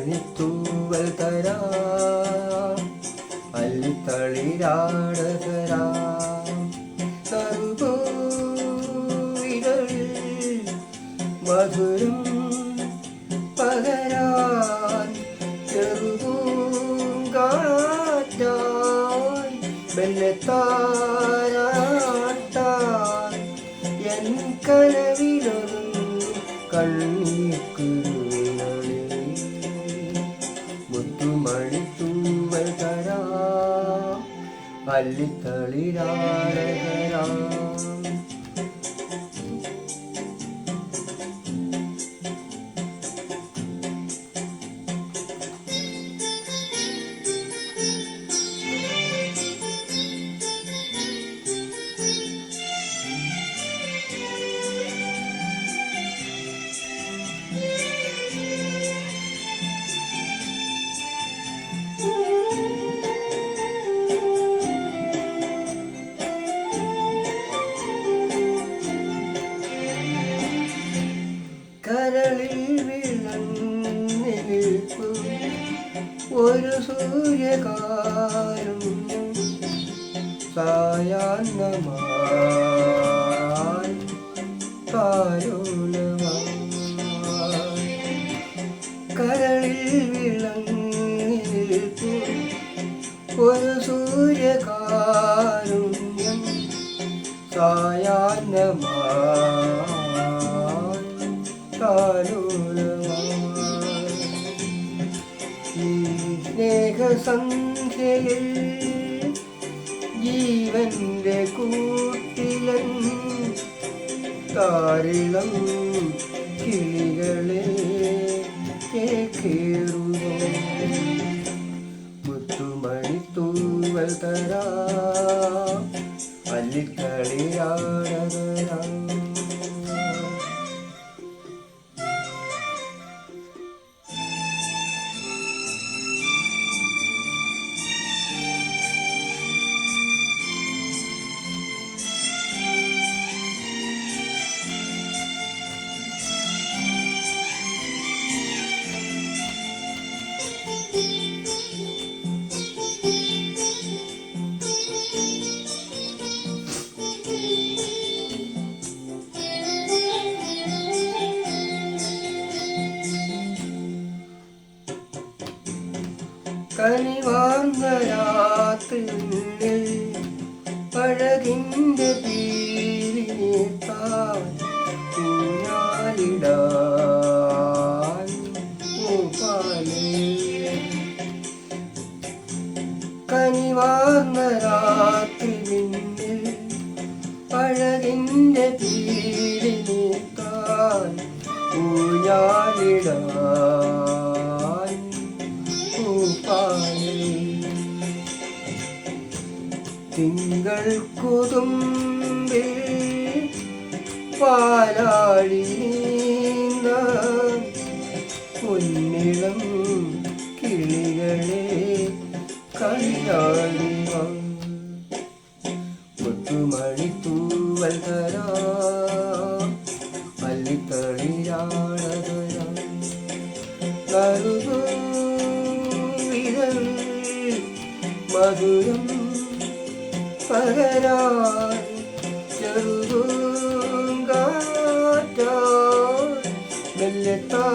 മുത്തുമണിത്തൂവൽ തരാം, അല്ലിത്തളിരാടകരാം. തറുപൂവിതളിൽ മധുരം പകരാൻ, ചെറുപൂങ്കാറ്റായി വെള്ളത്താരാട്ടാൻ. എൻ കനവിലൊരു കണ്ണീക്കുരുവിനൊളി മുത്തുമണിത്തൂവൽ തരാം, അല്ലിത്തളിരാടകരാം. കരളിൽ വിളങ്ങി നിൽക്കും ഒരു സൂര്യകാരുണ്യം, സായാഹ്നമായി താരുണ്യമായി. കരളിൽ വിളങ്ങി നിൽക്കും ഒരു സൂര്യകാരുണ്യം, സായാഹ്നമായി ഈ സ്നേഹസന്ധ്യയിൽ ജീവന്റെ കൂട്ടിലൻ താരിളം കിളികളെ കേറുന്നു. മുത്തുമണിത്തൂവൽ തരാം, അല്ലിത്തളിരാടകരാം. കനിവാർന്ന രാത്രിയിൽ അഴകിൻ്റെ പീലിനേത്താൻ ഊഞ്ഞാലിടാൻ പൂപ്പാലേ. കനിവാർന്ന രാത്രിയിൽ അഴകിൻ്റെ പീലിനേത്താൻ ഊഞ്ഞാലിടാൻ പൂപ്പാലേ. തിങ്കൾ കൊതുമ്പിൽ പാലാഴി നീന്താൻ പൊന്നിളം കിളികളെ കളിയാടുവാൻ. മുത്തുമണിത്തൂവൽ തരാം, അല്ലിത്തളിരാടകരാം. മധുരം പകരാൻ, ചെറുപൂങ്കാറ്റായി വെള്ളത്താ